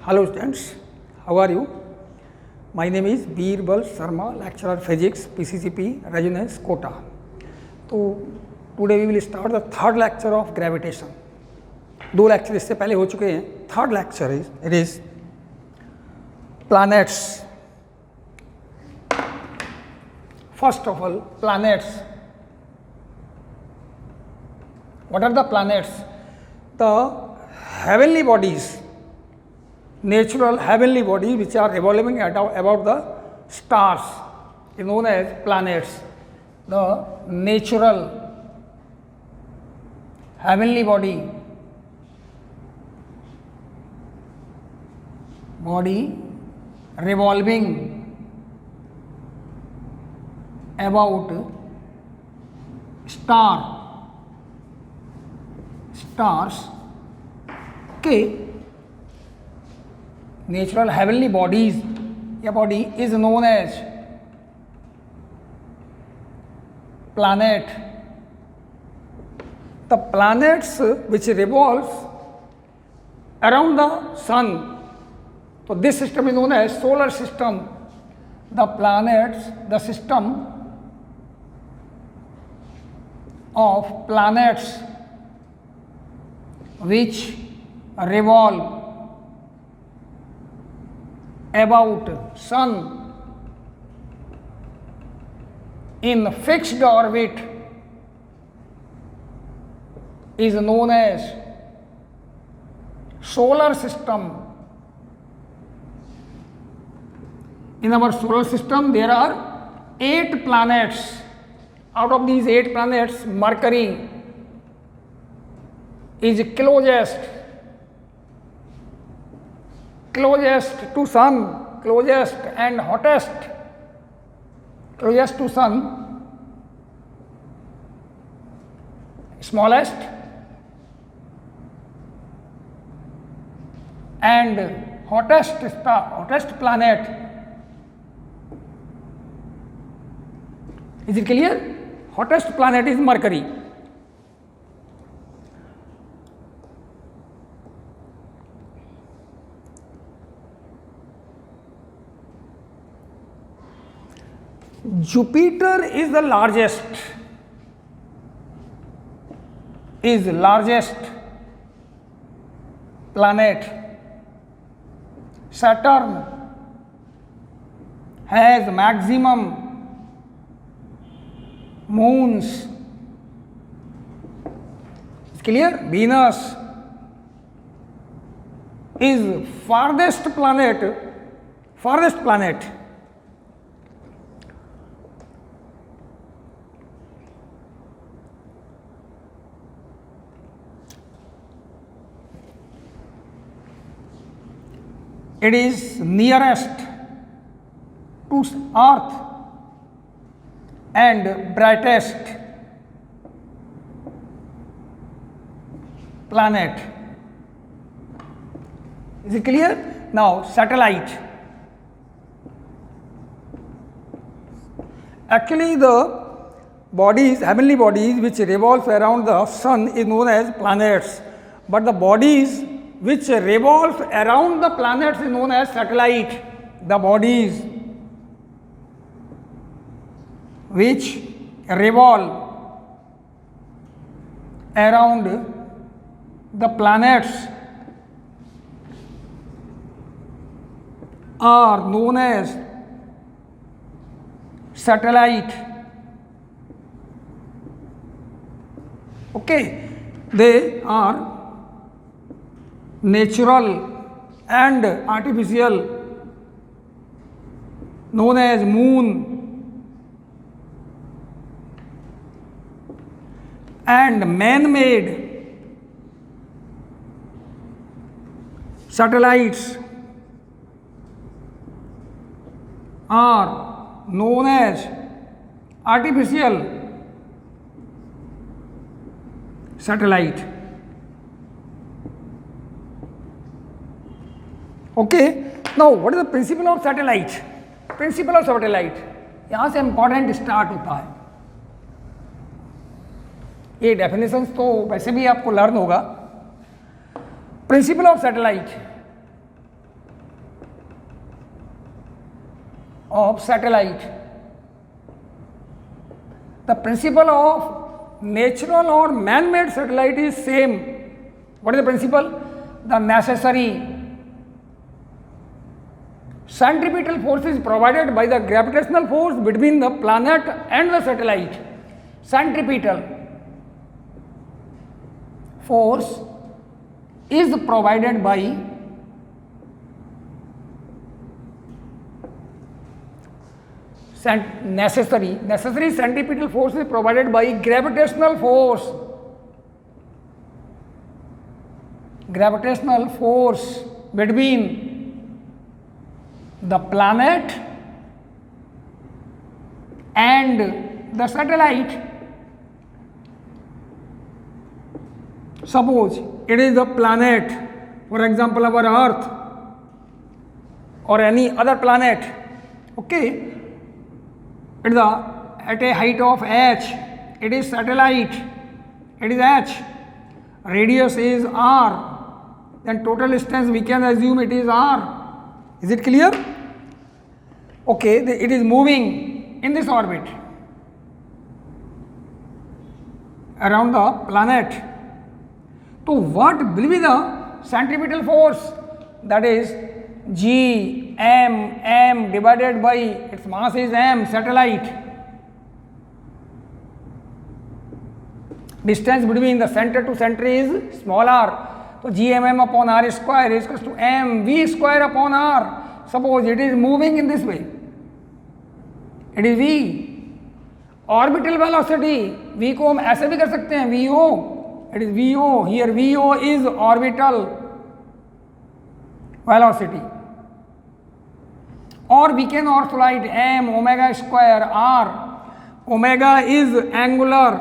Hello students, how are you? My name is Birbal Sharma, lecturer physics, PCCP, Resonance, Kota. So today we will start the third lecture of gravitation. दो lecture इससे पहले हो चुके हैं. Third lecture is planets. First of all, planets. What are the planets? The heavenly bodies, natural heavenly bodies which are revolving about the stars is known as planets. The natural heavenly body revolving about stars. Okay, natural heavenly bodies, a body is known as planet. The planets which revolves around the sun, so this system is known as solar system. The planets, the system of planets which revolve about sun in fixed orbit is known as solar system. In our solar system there are 8 planets. Out of these 8 planets, Mercury is closest to sun, closest and hottest, closest to sun, smallest and hottest planet. Is it clear? Hottest planet is Mercury. Jupiter is the largest planet. Saturn has maximum moons. It's clear? Venus is farthest planet. It is nearest to Earth and brightest planet. Is it clear? Now, satellite. Actually, the bodies, heavenly bodies which revolve around the sun is known as planets, but the bodies which revolve around the planets is known as satellite. The bodies which revolve around the planets are known as satellite. Okay, they are natural and artificial, known as moon and man-made satellites are known as artificial satellite. Okay, now what is the principle of satellite? Principle of satellite, यहाँ से important start होता है. ये definitions तो वैसे भी आपको learn होगा. Principle of satellite, of satellite. The principle of natural or man-made satellite is same. What is the principle? The necessary centripetal force is provided by the gravitational force between the planet and the satellite. Centripetal force is provided by necessary centripetal force is provided by gravitational force between the planet and the satellite. Suppose it is the planet, for example our Earth or any other planet, okay, it is at a height of h, it is satellite, it is h, radius is r, then total distance we can assume it is r. Is it clear? Okay, it is moving in this orbit around the planet. So what will be the centripetal force? That is G m divided by its mass is m, satellite. Distance between the center to center is small r. So G m upon r square is equal to m v square upon r. Suppose it is moving in this way. It is v. Orbital velocity v को हम ऐसे भी कर सकते हैं vo. It is vo. Here vo is orbital velocity. Or we can also write m omega square r. Omega is angular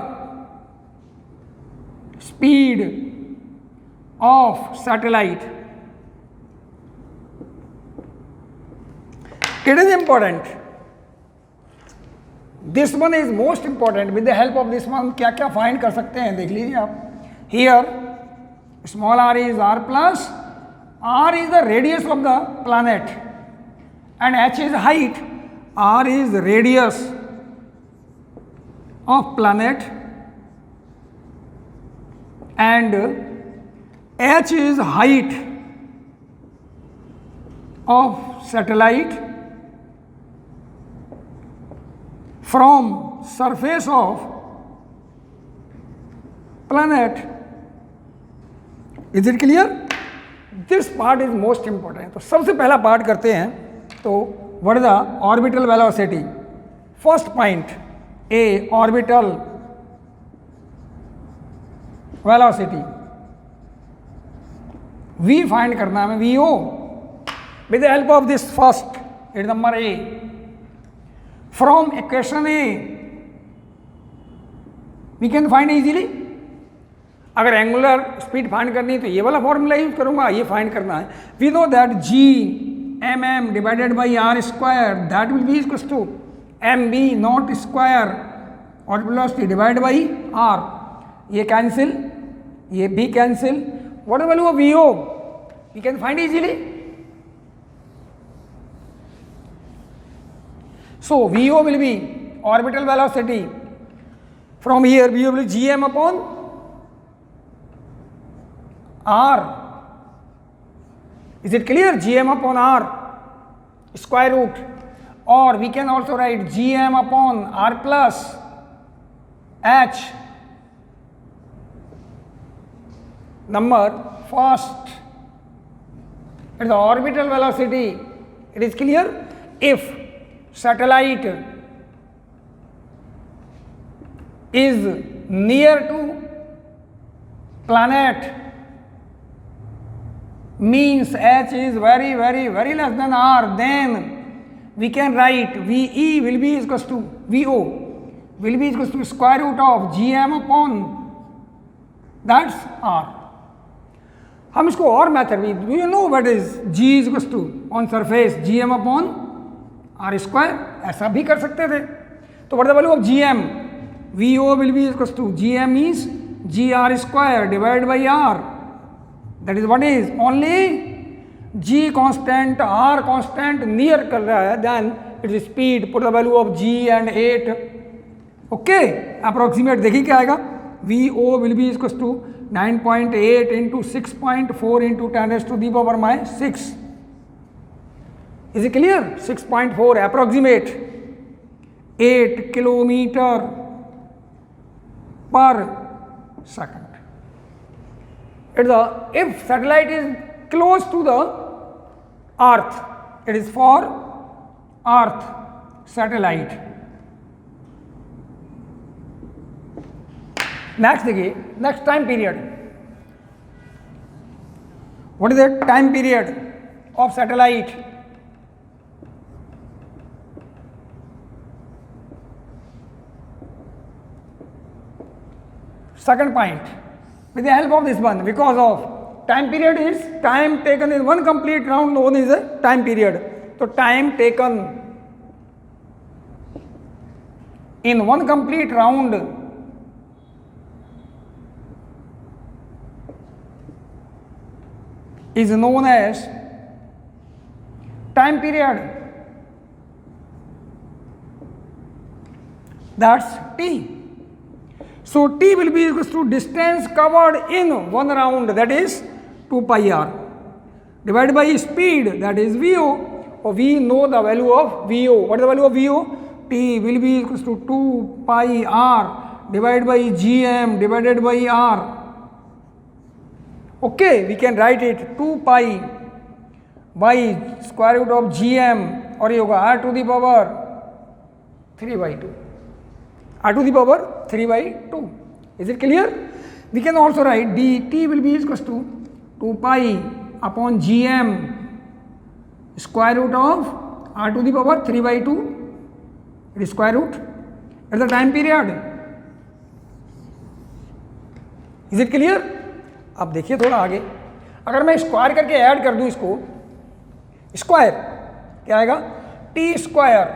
speed of satellite. It is important. This one is most important. With the help of this one क्या क्या find कर सकते हैं देख लीजिए आप. Here small r is r plus, r is the radius of the planet and h is height, r is radius of planet and h is height of satellite from surface of planet. Is it clear? This part is most important. तो सबसे पहला part करते हैं. तो what is the orbital velocity? First point, A, orbital velocity. V find करना है VO. With the help of this first, it is number A. From equation A, we can find easily. अगर angular speed find करनी है तो ये वाला formula use करूंगा. ये फाइंड करना है. We know that G M M divided by r square that will be equals to m v naught square और वेलोसिटी डिवाइड बाई आर. ये कैंसिल, ये v cancel. What is value of v o we can find easily. So v o will be orbital velocity from here. V o will G M upon r. Is it clear? Gm upon r square root, or we can also write gm upon r plus h. Number first, it is the orbital velocity. It is clear? If satellite is near to planet, means h is very less than r, then we can write ve will be equals to vo will be equals to square root of gm upon that's r. हम इसको और method भी, do you know what is g is equals to on surface gm upon r square, ऐसा भी कर सकते थे. तो what is the value of gm? vo will be equals to gm is gr square divided by r. That is what is only g constant r constant near कर रहा है, then it's speed, put the value of g and 8. Okay, approximate देखिए क्या आएगा, VO will be equal to 9.8 into 6.4 into 10⁻⁶. Is it clear? 6.4 approximate 8 kilometre पर second. If satellite is close to the earth, it is for earth satellite. Next देखिए, next time period. What is the time period of satellite? Second point, with the help of this one, because of time period is time taken in one complete round known as a time period. So time taken in one complete round is known as time period. That's T. So T will be equal to distance covered in one round, that is 2 pi r, divided by speed, that is VO. Or we know the value of VO. What is the value of VO? T will be equal to 2 pi r divided by gm divided by r. Okay, we can write it 2 pi by square root of gm, और ये होगा r to the power 3/2. r to the power 3/2. Is it clear? We can also write dt will be equal to 2 pi upon gm square root of r to the power 3/2. It is square root at the time period. Is it clear? अब देखिए थोड़ा आगे, अगर मैं square करके add कर दूं इसको, स्क्वायर क्या आएगा, T square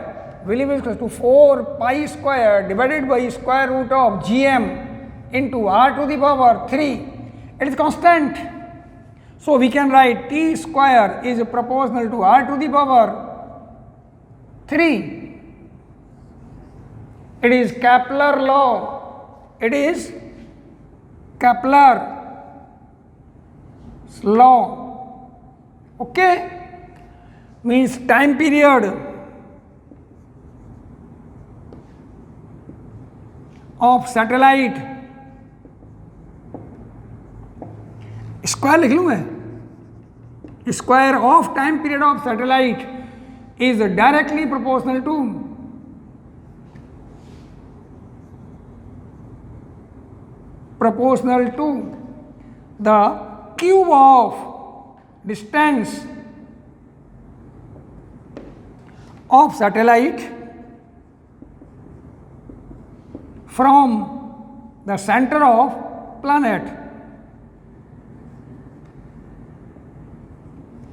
will be equal to 4 pi square divided by square root of gm into r to the power 3. It is constant. So we can write t square is proportional to r to the power 3. It is Kepler law. It is Kepler's law. Okay? Means time period of satellite, square लिख लूँ मैं, square of time period of satellite is directly proportional to the cube of distance of satellite from the center of planet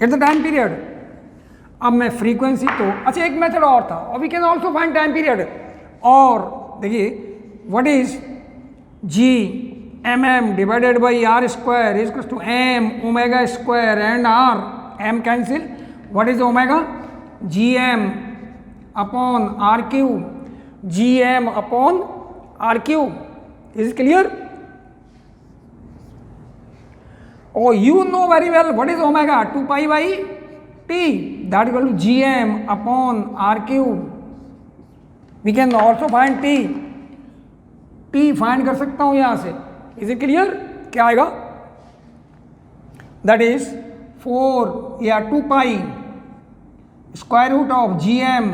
at the time period. अब मैं frequency तो, अच्छा एक method और था, और we can also find time period. और देखिए what is G M M divided by r square is equal to m omega square and r, m cancel, what is omega, G M upon r cube, G M upon r cube. Is it clear? Oh, you know very well what is omega, 2 pi by t, that is equal to gm upon r cube. We can also find t find कर सकता हूँ यहाँ से. Is it clear? क्या आएगा? That is 4 या 2 pi square root of gm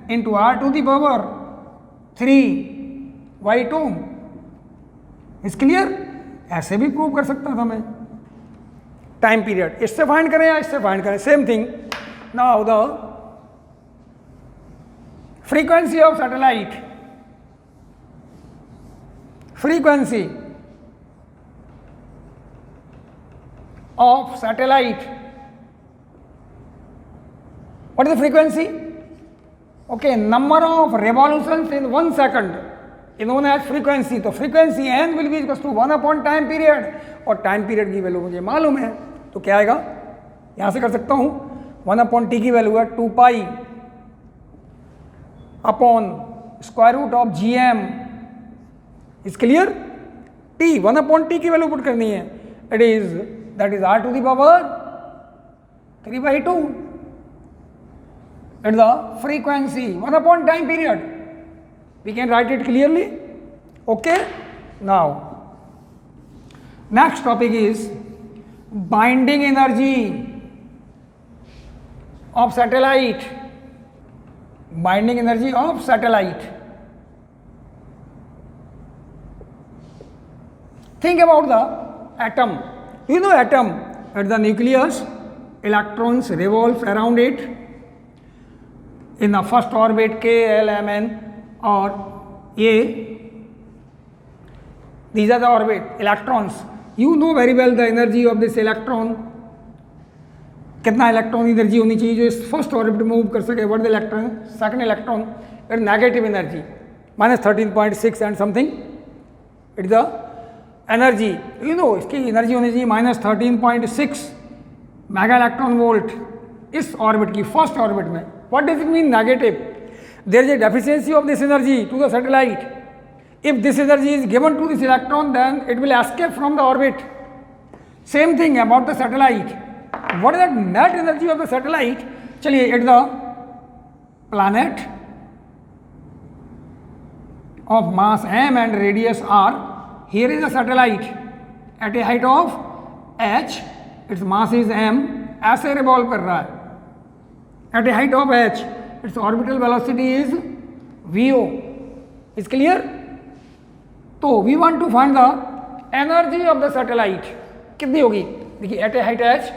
into r to the power 3/2. Is clear? ऐसे भी प्रूव कर सकता था मैं. टाइम पीरियड इससे फाइंड करें या इससे फाइंड करें, same thing. Now the frequency of satellite, frequency of satellite, what is the frequency? Okay, number of revolutions in 1 second is known as frequency. तो frequency n will be equal to 1 upon time period, और time period की value मुझे मालूम है, तो क्या आएगा, यहाँ से कर सकता हूँ, 1 upon t की वैल्यू है 2 pi upon square root of gm is clear. t 1 upon T की वैल्यू पुट करनी है, it is that is r to the power 3/2 at the frequency 1 upon time period. We can write it clearly. Okay. Now next topic is binding energy of satellite. Binding energy of satellite. Think about the atom. You know atom, at the nucleus electrons revolve around it in the first orbit k, l, m, n or a. These are the orbit electrons. You know very well the energy of this electron. कितना electron energy होनी चाहिए जो इस first orbit में move कर सके। What the electron, second electron it negative energy -13.6 and something it the energy. You know इसकी energy होनी चाहिए -13.6 मेगा इलेक्ट्रॉन वोल्ट इस ऑर्बिट की फर्स्ट ऑर्बिट में। What does it mean negative? There is a deficiency of this energy to the satellite. If this energy is given to this electron, then it will escape from the orbit. Same thing about the satellite. What is the net energy of the satellite? चलिए, at the planet of mass m and radius r, here is a satellite at a height of h, its mass is m, ऐसे revolve कर रहा है at a height of h, its orbital velocity is v0. Is clear? तो we want to find the energy of the satellite. कितनी होगी? देखिए at a height H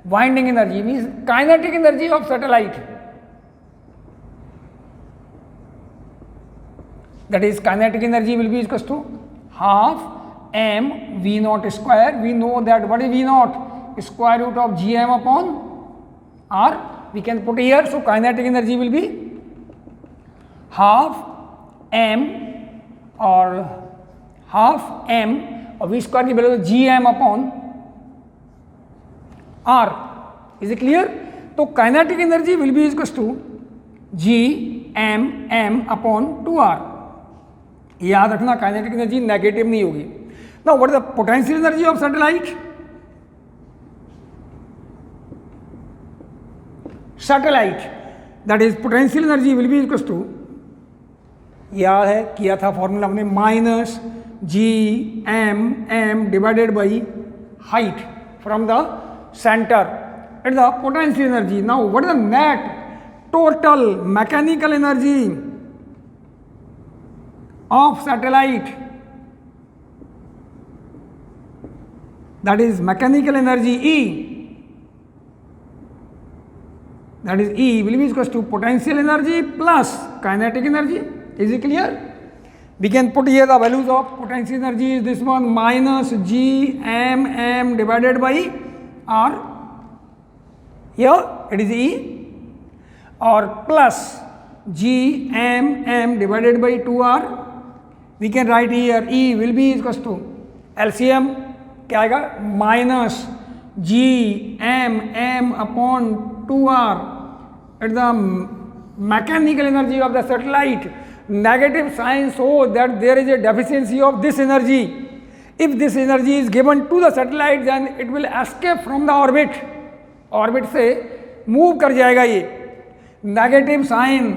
binding energy means kinetic energy of satellite, that is kinetic energy will be equals to half m v naught square. We know that what is v naught? Square root of gm upon r. We can put here, so kinetic energy will be half m और half m और v square की value G M upon r. Is it clear? तो kinetic energy will be equals to G M M upon 2r. याद रखना kinetic energy negative नहीं होगी। Now what is the potential energy of satellite? Satellite that is potential energy will be equals to, याद है किया था formula हमने, minus G M M divided by height from the centre at the potential energy. Now what is the net total mechanical energy of satellite? That is mechanical energy E, that is E will be equals to potential energy plus kinetic energy. Is it clear? We can put here the values of potential energy is this one minus g m m divided by r. Here it is E, or plus g m m divided by 2r. We can write here E will be equals to LCM क्या आएगा? Minus G M M upon 2r at the mechanical energy of the satellite. Negative sign shows that there is a deficiency of this energy. If this energy is given to the satellite, then it will escape from the orbit. Orbit से move कर जाएगा ये. Negative sign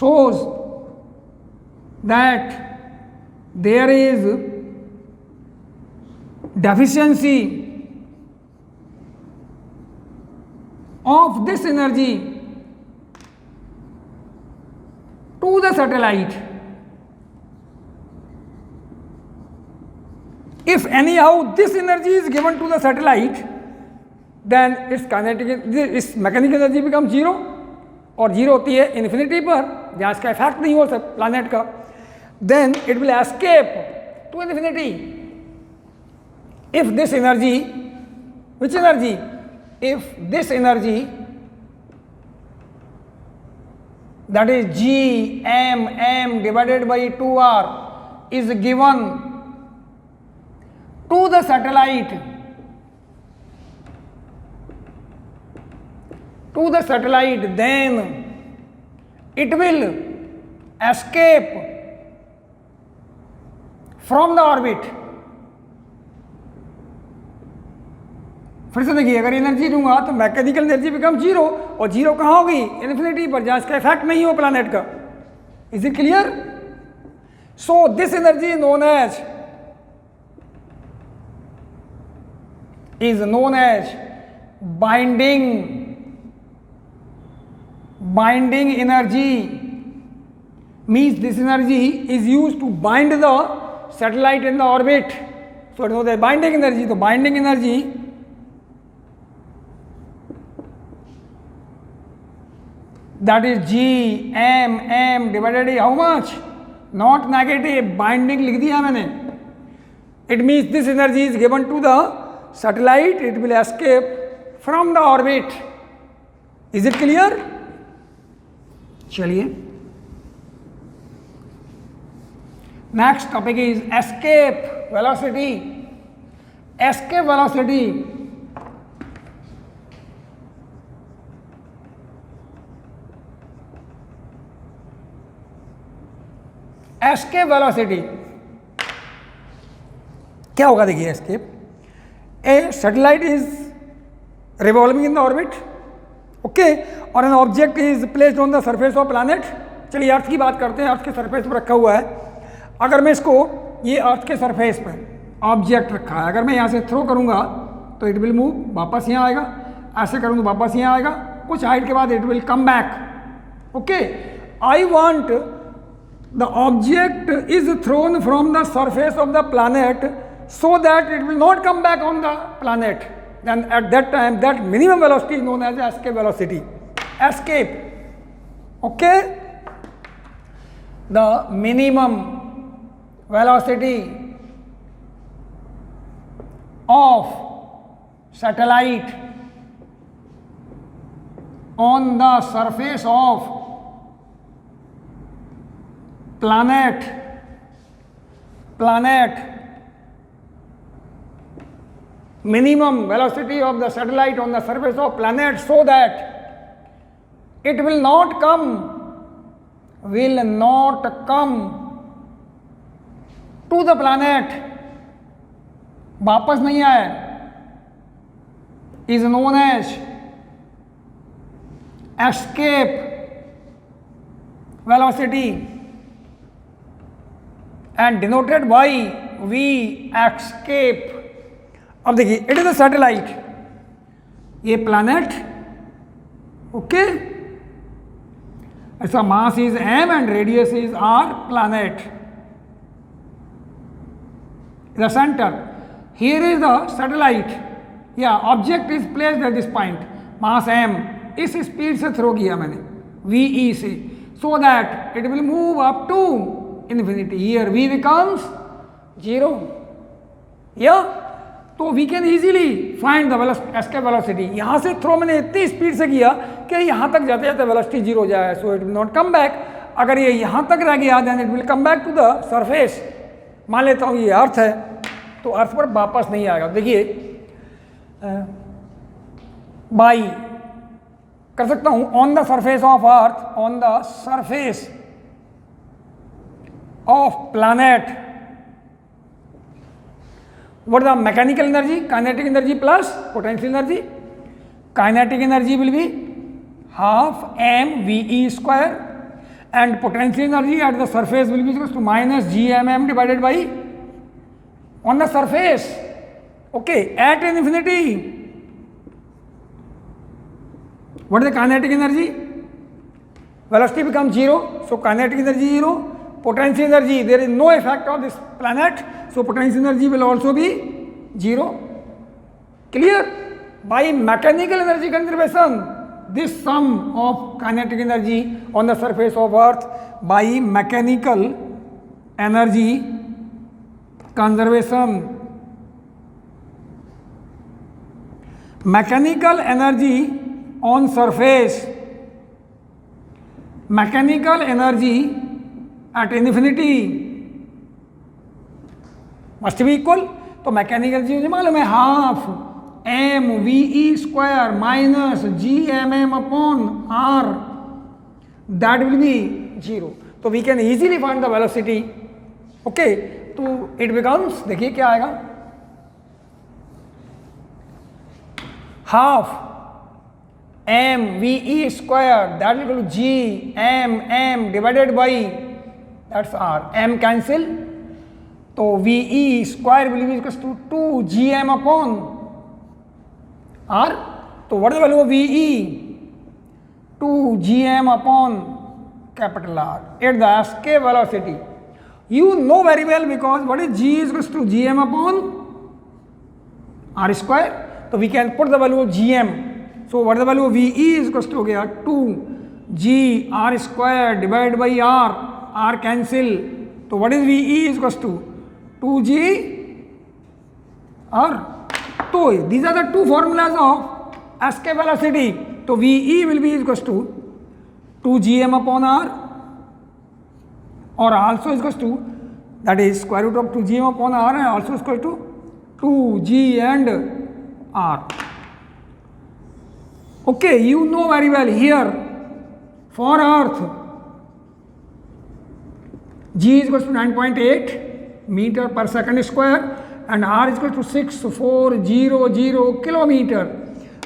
shows that there is deficiency of this energy to the satellite. If anyhow this energy is given to the satellite, then its mechanical energy becomes zero, और zero होती है infinity पर जहाँ इसका effect नहीं हो सकता planet का, then it will escape to infinity. If this energy, which energy? If this energy, that is g m m divided by 2r, is given to the satellite, then it will escape from the orbit. फिर से देखिए, अगर energy दूंगा तो mechanical energy become zero, और zero कहाँ होगी? Infinity पर, जहाँ इसका इफेक्ट नहीं हो प्लैनेट का. Is it clear? So this energy is known as binding energy. Means this energy is used to bind the satellite in the orbit. So it was the binding energy. So binding energy that is G M divided by how much? Not negative, binding लिख दिया मैंने. It means this energy is given to the satellite, it will escape from the orbit. Is it clear? चलिए, next topic is escape velocity. Escape velocity क्या होगा? देखिए, escape, a satellite is revolving in the orbit, okay, और an object is placed on the surface of planet. चलिए earth की बात करते हैं. अर्थ के सरफेस पर रखा हुआ है. अगर मैं इसको, ये अर्थ के सरफेस पर ऑब्जेक्ट रखा है, अगर मैं यहाँ से थ्रो करूँगा तो इट विल मूव, वापस यहाँ आएगा. ऐसे करूँ तो वापस यहाँ आएगा. कुछ हाइट के बाद it will come back. Okay, I want the object is thrown from the surface of the planet so that it will not come back on the planet. Then at that time, that minimum velocity is known as escape velocity. Escape. Okay? The minimum velocity of satellite on the surface of planet minimum velocity of the satellite on the surface of planet so that it will not come to the planet, वापस नहीं आए, is known as escape velocity and denoted by V escape. अब देखिए, it is a satellite, ये planet, okay, इसका mass is m and radius is r. Planet the centre, here is the satellite, या object is placed at this point, mass m, इस speed से throw किया मैंने ve से, so that it will move up to infinity. Here v becomes 0. Yeah, तो we can easily find the escape velocity. यहाँ से throw मैंने इतनी स्पीड से किया कि यहाँ तक जाते जाते वेलोसिटी 0 हो जाए, so it will not come back. अगर ये यहाँ तक रह गया then it will come back to the surface. मान लेता हूँ ये अर्थ है, तो अर्थ पर वापस नहीं आएगा. देखिए, बाई कर सकता हूँ on the surface of earth, on the surface of planet, what is the mechanical energy? Kinetic energy plus potential energy. Kinetic energy will be half mve square and potential energy at the surface will be equal to minus gmm divided by on the surface. Okay, at infinity, what is the kinetic energy? Velocity becomes 0, so kinetic energy 0. Potential energy, there is no effect of this planet, so potential energy will also be 0. Clear? By mechanical energy conservation, this sum of kinetic energy on the surface of earth, by mechanical energy conservation, mechanical energy on surface, mechanical energy at infinity must be equal. तो mechanical energy मुझे मालूम है, half mve square minus gmm upon r that will be 0. So we can easily find the velocity. Okay, so it becomes, देखिए क्या आएगा, half m ve square, that will equal to g m divided by, that's r, m cancel, so ve square will be equals to 2 gm upon r. So what is the value of ve? 2 gm upon capital R at the escape velocity. You know very well, because what is g is equals to gm upon r square. So we can put the value of gm. So what is the value of ve is equals to हो गया 2 g r square divided by r cancel. So what is ve is equals to 2 g r. So these are the two formulas of escape velocity. So ve will be equals to 2 gm upon r, or also is equals to, that is square root of 2 gm upon r, and also is equal to 2 g and r. Okay, you know very well here for earth g is equals to 9.8 meter per second square and r is equal to 6400 kilometer.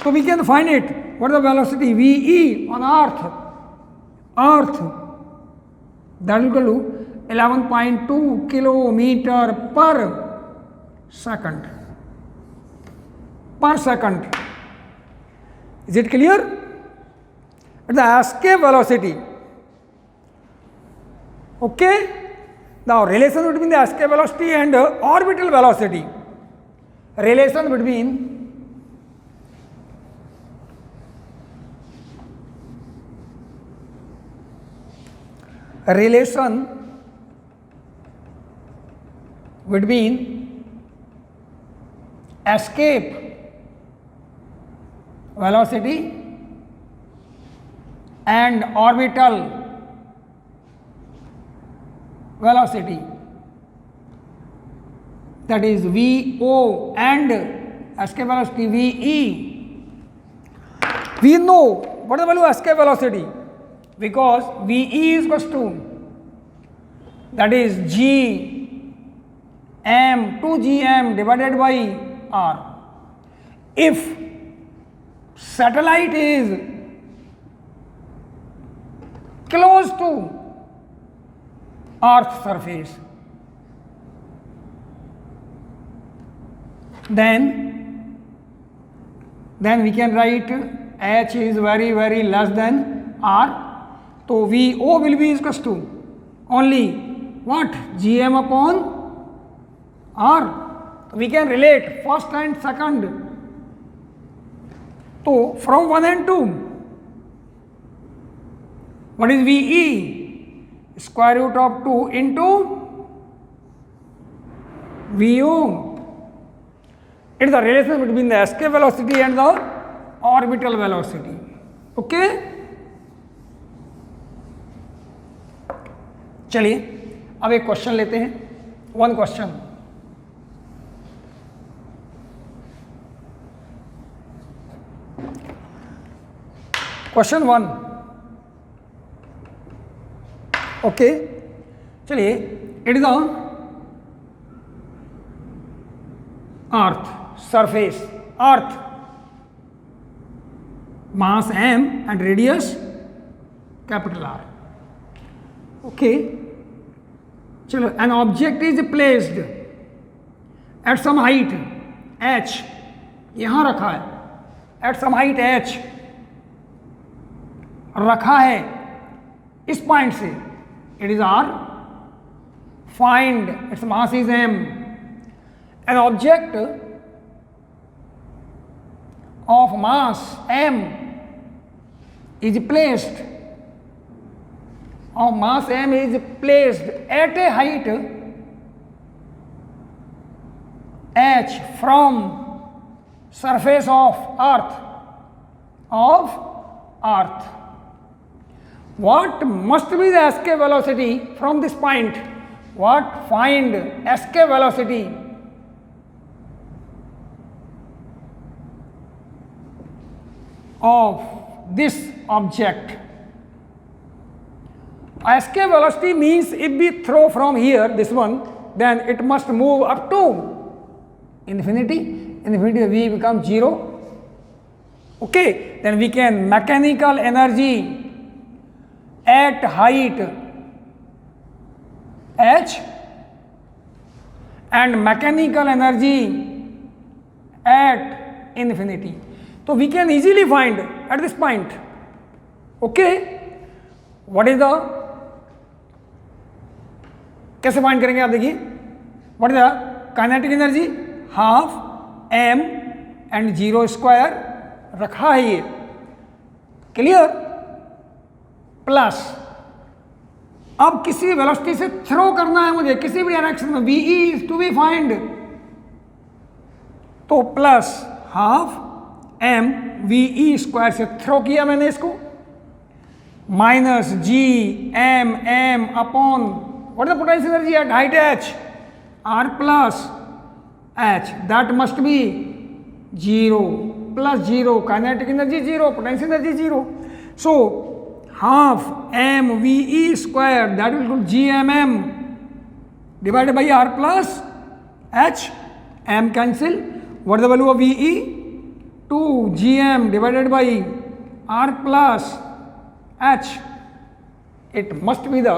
So we can find it. What is the velocity ve on earth? Earth, that will equal to 11.2 kilometer per second. Per second. Is it clear? The escape velocity. Okay. Now relation between the escape velocity and orbital velocity. Relation between escape velocity and orbital velocity, that is VO and escape velocity VE. We know what is the value of escape velocity, because VE is equals to, that is G m 2gm divided by r. If satellite is close to Earth's surface, then we can write h is very less than r. So VO will be equals to only what? Gm upon r. We can relate first and second. So from 1 and 2, what is VE? Square root of 2 into VO. It is the relation between the escape velocity and the orbital velocity. Okay. चलिए अब एक question लेते हैं. One question. Question 1. Okay, चलिए. It is the earth surface, earth, mass m and radius capital R. Okay, चलो. an object is placed at some height h, यहां रखा है, at some height h रखा है इस पॉइंट से. it is R. find its mass is m. an object of mass m is placed at a height h from surface of earth. What must be the escape velocity from this point? Find escape velocity of this object escape velocity means if we throw from here this one, then it must move up to infinity. Infinity v becomes 0. Okay, then we can mechanical energy at height h and mechanical energy at infinity. So we can easily find at this point. Okay, what is the, कैसे find करेंगे आप देखिए, what is the kinetic energy, half m and 0 square रखा है ये, clear, plus अब किसी velocity से थ्रो करना है मुझे किसी भी डायरेक्शन में, V is to be find, तो plus half m V E square से थ्रो किया मैंने इसको, minus G M M upon what is the potential energy at height h, r plus h, that must be 0 plus 0, kinetic energy 0, potential energy 0. So half m v e square that will equal g m m divided by r plus h, m cancel, what is the value of v e, 2 g m divided by r plus h, it must be the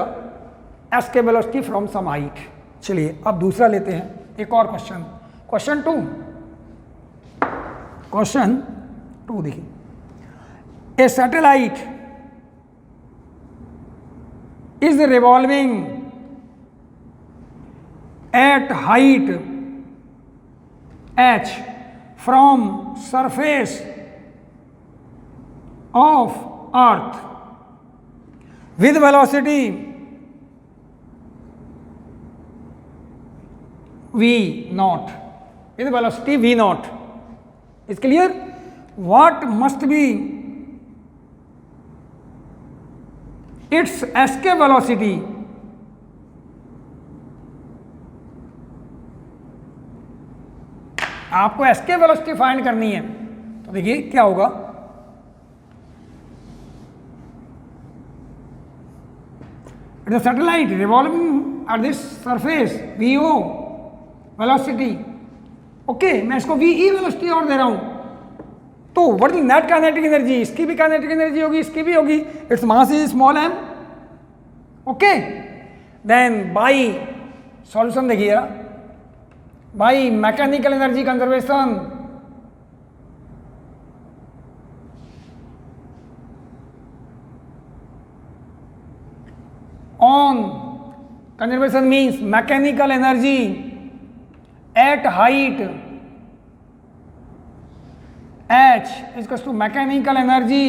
escape velocity from some height. चलिए अब दूसरा लेते हैं, एक और question, question 2. Question 2 देखिए, a satellite is revolving at height h from surface of earth with velocity v naught, with velocity v naught. Is clear? What must be its escape velocity? आपको escape velocity find करनी है, तो देखिए क्या होगा, the satellite revolving at this surface VO velocity, ओके, मैं इसको VE वेलोसिटी और दे रहा हूं, तो what is net kinetic energy, इसकी भी काइनेटिक एनर्जी होगी, इसकी भी होगी, it's mass is small m. Okay, then by solution देखिए, by mechanical energy conservation on conservation means mechanical energy at height h is equals to mechanical energy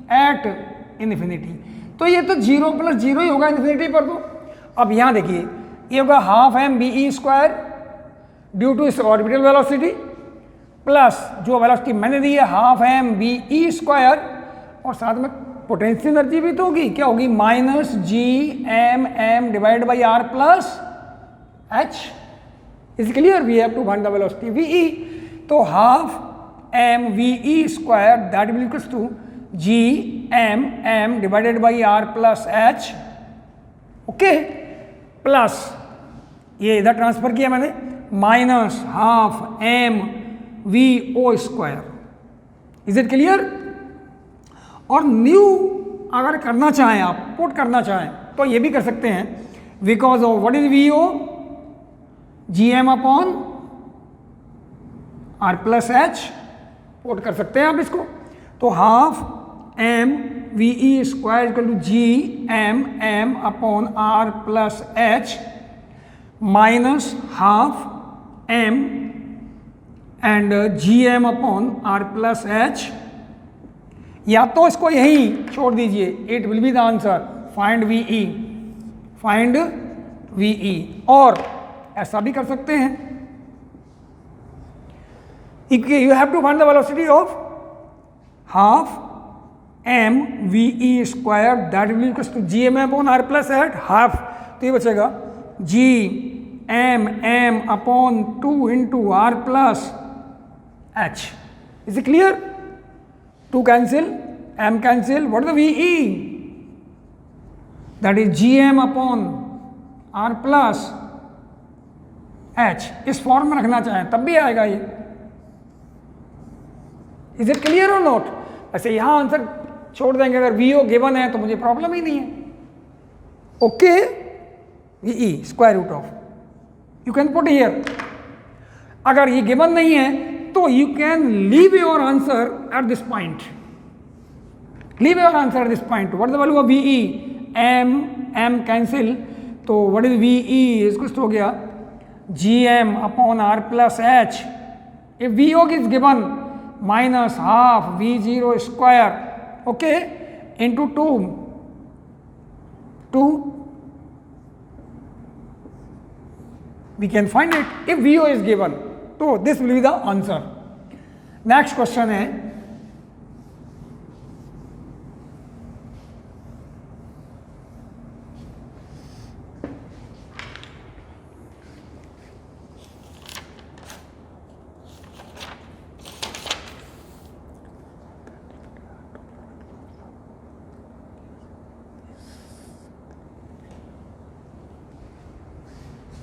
at infinity. तो ये तो 0 प्लस 0 ही होगा infinity पर. तो अब यहां देखिए, ये होगा half m V E square due to इस ऑर्बिटल वेलोसिटी प्लस जो वेलोसिटी मैंने दी है half m V E square, और साथ में पोटेंशियल एनर्जी भी तो होगी, क्या होगी, minus G M M divide by R plus H. Is clear? We have to find the velocity V E. तो half M V E square that will equals to G M M divided by R plus H. Okay, plus ये इधर transfer किया मैंने, minus half M V O square. Is it clear? और न्यू अगर करना चाहें आप, पुट करना चाहें तो ये भी कर सकते हैं, because of what is V O, G M upon R plus H, put कर सकते हैं आप इसको. तो half M V E square equal to G M M upon R plus H minus half M and G M upon R plus H. या तो इसको यही छोड़ दीजिए, it will be the answer, find V E, find V E. और ऐसा भी कर सकते हैं, you have to find the velocity of half M V E square that will equals to G M upon R plus H half. तो ये बचेगा G M M upon 2 into R plus H. Is it clear? 2 cancel, m cancel, what is the VE? That is gm upon r plus h, इस form में रखना चाहें तब भी आएगा ये। इज इट क्लियर और नॉट? ऐसे यहां आंसर छोड़ देंगे, अगर VO गिवन है तो मुझे प्रॉब्लम ही नहीं है। Okay, VE square root of, you can put here. अगर ये गिवन नहीं है तो you can leave your answer at this point, leave your answer at this point. What is the value of VE? m cancel, तो what is VE इसको हो गया gm upon r plus h। If VO is given minus half V0 square, okay, into 2, we can find it if VO is given. So this will be the answer. Next question है,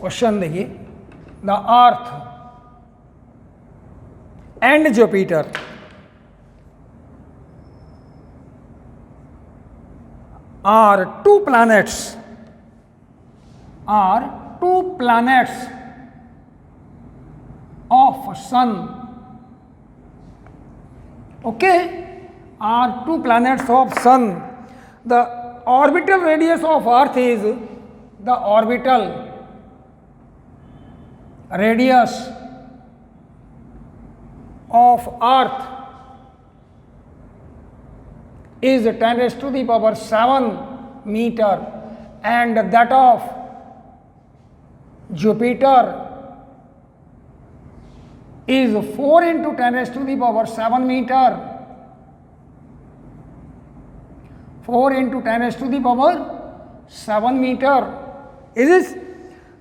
question देखिए, the earth and Jupiter are two planets of sun, okay, are two planets of sun. The orbital radius of earth is, the orbital radius of earth is 10 raised to the power 7 meter, and that of Jupiter is 4 into 10 raised to the power 7 meter, 4 into 10 raised to the power 7 meter. Is this?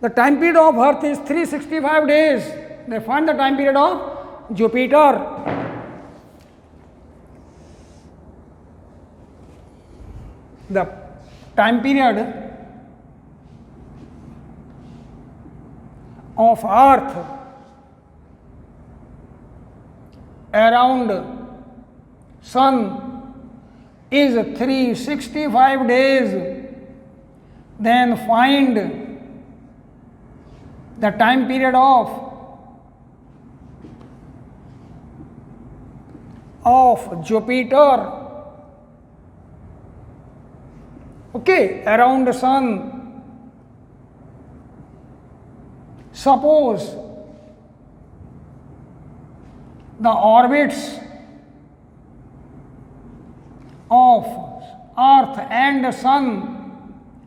The time period of earth is 365 days. They find the time period of Jupiter. The time period of earth around sun is 365 days. Then find the time period of Jupiter, okay, around the sun. Suppose the orbits of earth and sun,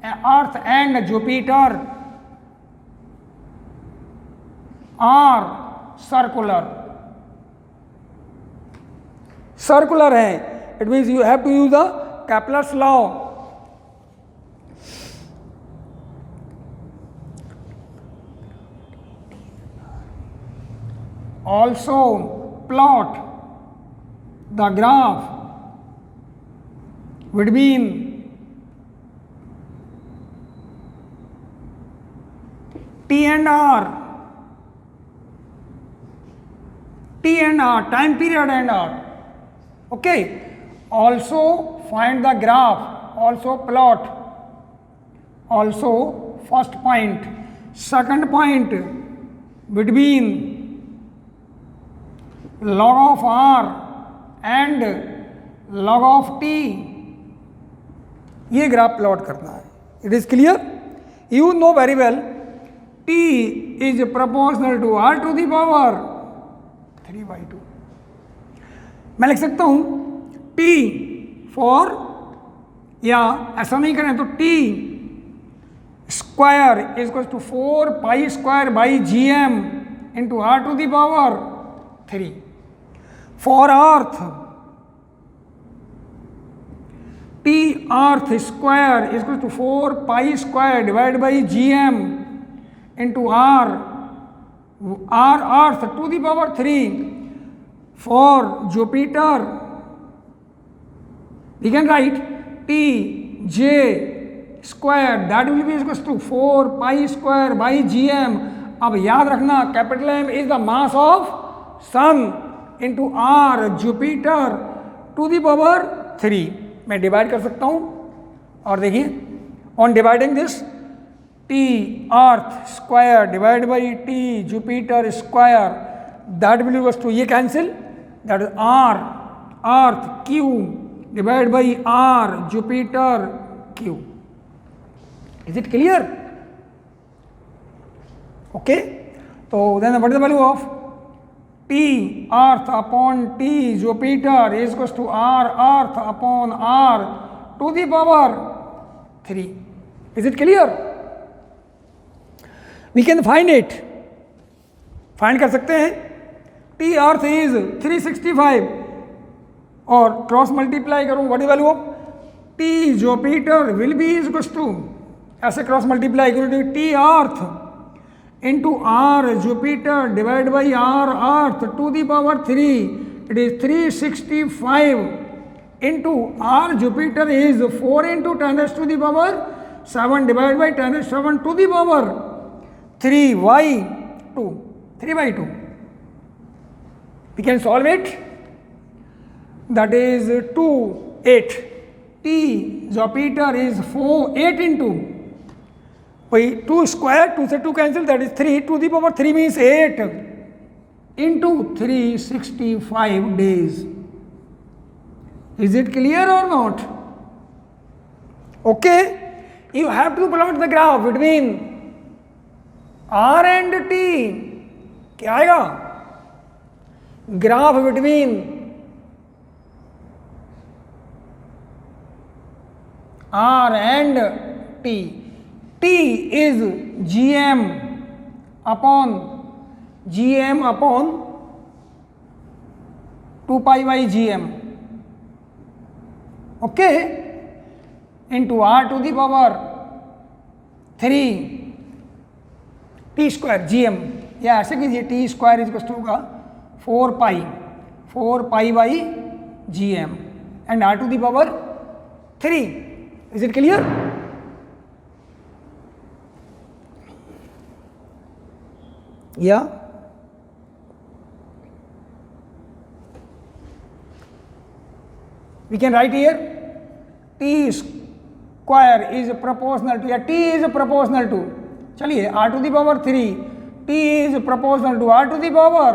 earth and Jupiter are circular. Circular है, it means you have to use the Kepler's law. Also plot the graph between T and R, time period and R, okay. Also find the graph, also plot, also first point, second point between log of R and log of T, ये graph plot करना है. It is clear? You know very well T is proportional to R to the power 3/2. मैं लिख सकता हूं T for, या ऐसा नहीं करें तो T square is equal to 4 pi square by GM into R to the power 3. For earth T earth square is equal to 4 pi square divide by GM into R earth to the power 3. For Jupiter we can write T J square that will be equals to 4 pi square by GM। अब याद रखना capital M is the mass of sun into R Jupiter to the power 3। मैं divide कर सकता हूँ और देखिए on dividing this T earth square divide by T Jupiter square that will equals to ये cancel that is R earth Q divide by R Jupiter Q। Is it clear? Okay. So then what is the value of T Earth upon T Jupiter is equals to R Earth upon R to the power 3. Is it clear? We can find it. Find कर सकते हैं। T Earth is 365 और cross multiply करूँ what is the value of T Jupiter will be is equals to ऐसे cross multiply करो T earth into R Jupiter divide by R earth to the power 3 it is 365 into R Jupiter is 4 into 10 to the power 7 divide by 10 to the power 3/2 3/2। We can solve it that is 2 8 T Jupiter is 8 into by 2 square 2 से 2 cancel that is 3 to the power 3 means 8 इंटू 365 days. Is it clear और not? Okay, you have to plot the graph between R and T। क्या आएगा? Graph between R and T। T is GM upon 2 pi by GM, okay, into R to the power 3 T square GM। या ऐसे कीजिए T square is to होगा 4 पाई by GM and R to the power 3। Is it clear? Yeah, we can write here T square is proportional to, या T is proportional to, चलिए R to the power 3 T is proportional to R to the power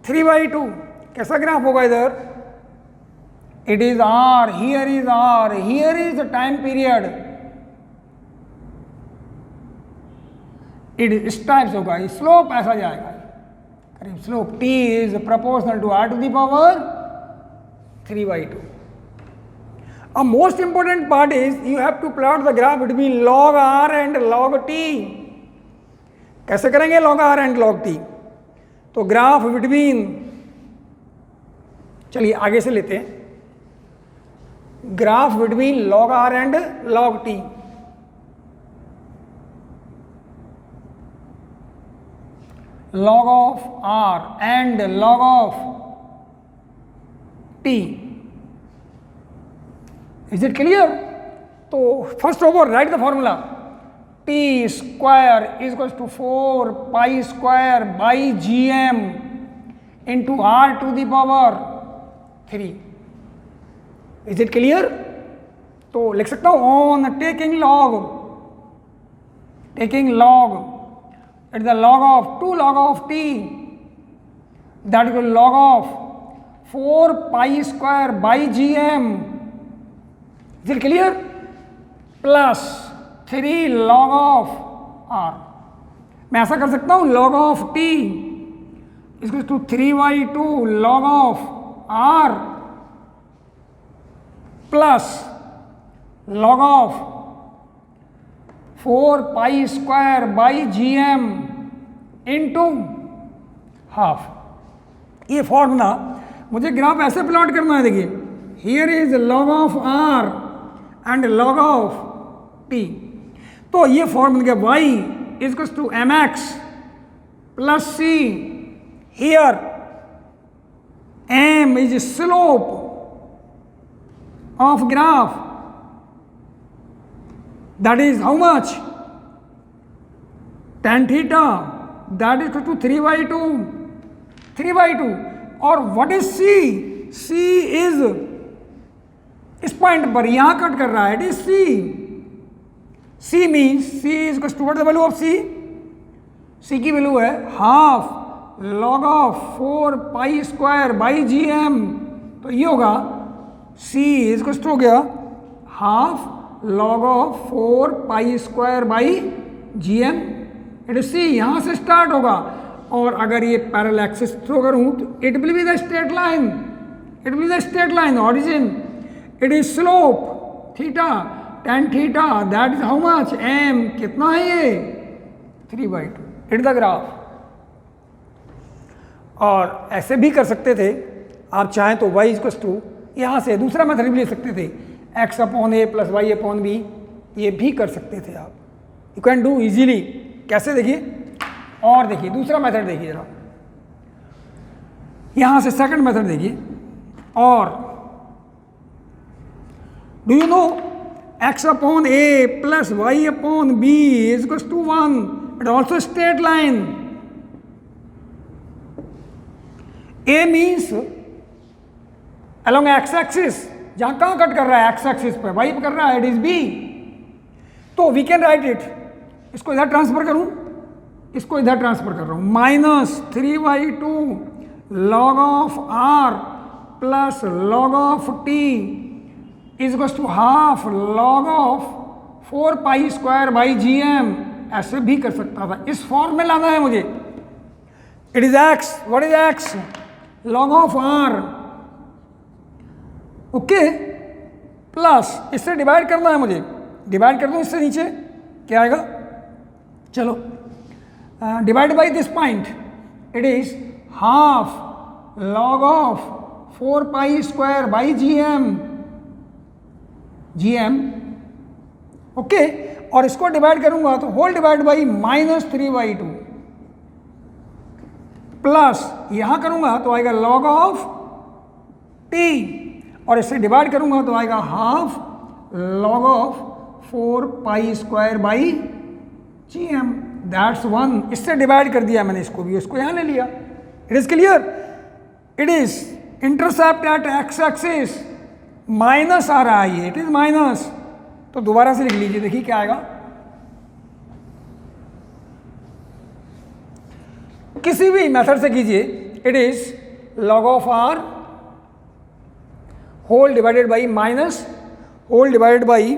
3/2। कैसा graph होगा इधर? It is R, here is the time period, इस type से होगा, slope ऐसा जाएगा करीब slope T is proportional to R to the power 3/2। अब most important part is you have to plot the graph between log R and log T। कैसे करेंगे log R and log T? तो graph between, चलिए आगे से लेते हैं, graph between log R and log T। log of R and log of T। Is it clear? तो first of all write the formula T square is equals to 4 pi square by GM into R to the power 3। Is it clear? तो लिख सकता हूँ on taking log it's the log of 2 log of T that is log of 4 pi square by GM। Is it clear? Plus 3 log of R। मैं ऐसा कर सकता हूँ log of T is equal to 3/2 log of R plus log of 4 pi square by GM into हाफ। ये formula मुझे graph ऐसे plot करना है। देखिए here is log of R and log of T। तो ये formula y is equals to mx plus c। Here m is slope of graph that is how much tan theta, that is equal to 3/2, 3/2. और what is c? c is इस point पर यहां कट कर रहा है, it is c. c means c is equal to what the value of c? c की value है half log of 4 pi square by G M. तो ये होगा c इज इक्वल टू हो गया half log of 4 pi square by G M. It is c. यहां से start होगा और अगर ये पैरेलल एक्सिस थ्रो करूं तो it will be the straight line, it will be the straight line origin. It is slope theta tan theta, that is how much m. कितना है ये? 3/2. It the graph. और ऐसे भी कर सकते थे आप चाहें तो y इक्वल टू यहाँ से दूसरा मेथड भी ले सकते थे x/a प्लस y/b. ये भी कर सकते थे आप. You can do easily. कैसे देखिए, और देखिए दूसरा मेथड देखिए जरा. यहाँ से सेकंड मेथड देखिए. और do you know x/a plus y/b is equal to 1. It also straight line. A means along x axis, जहां कहां कट कर रहा है x एक्सिस पे, y पे कर रहा है, इट इज b. तो वी कैन राइट इट. इसको इधर ट्रांसफर करूं, इसको इधर ट्रांसफर कर रहा हूं. -3/2 log of r plus log of t is equal to half log of 4 pi square by G M. ऐसे भी कर सकता था. इस फॉर्म में लाना है मुझे. It is x. What is x? log of r. Okay, plus इससे डिवाइड करना है मुझे. डिवाइड कर दूं इससे नीचे, क्या आएगा? चलो divide by this point. It is half log of 4 pi square by G M. Okay, और इसको डिवाइड करूंगा तो होल डिवाइड बाई -3/2 प्लस यहां करूंगा तो आएगा log ऑफ t, और इससे डिवाइड करूंगा तो आएगा half log of 4 pi square by G M. That's 1. इससे डिवाइड कर दिया मैंने इसको भी, इसको यहां ले लिया. It is clear. It is intercept at X axis. Minus आ रहा है ये, इट इज माइनस. तो दोबारा से लिख लीजिए, देखिए क्या आएगा. किसी भी मेथड से कीजिए. It is log of r whole divided by minus whole divided by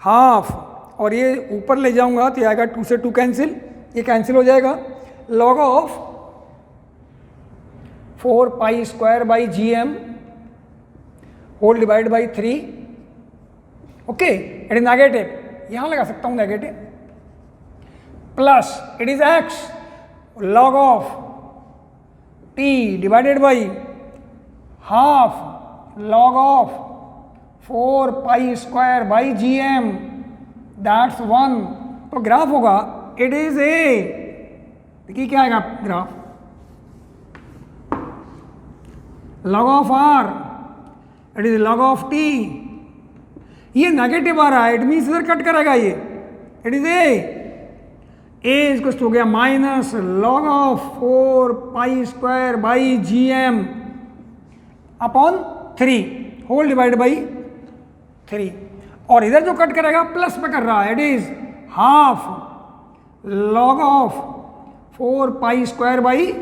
half, और ये ऊपर ले जाऊंगा तो आएगा 2 से 2 कैंसिल, ये कैंसिल हो जाएगा. log of 4 pi square by G M whole divide by 3. Okay, it is negative. यहां लगा सकता हूं negative. Plus it is x log of t divided by half log of 4 pi square by G M. That's 1. तो graph होगा it is a. देखिए क्या आएगा graph. log of r, it is log of t. ये negative आ रहा है, it means इधर cut करेगा ये. It is a. ए इसको हो गया minus log of 4 pi square by G M upon 3 whole divide by 3. और इधर जो कट करेगा प्लस में कर रहा है, it is half log of 4 pi square by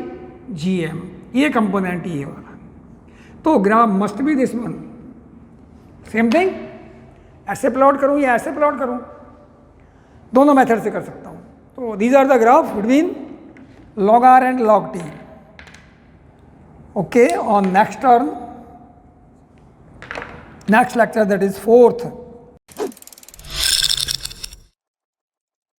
G M. ये कंपोनेंट ये वाला. तो graph must be this one. Same thing. ऐसे प्लॉट करूं या ऐसे प्लॉट करूं, दोनों मेथड से कर सकता हूं. तो these are the graph between log r and log t. Okay, on next term, next lecture, that is 4th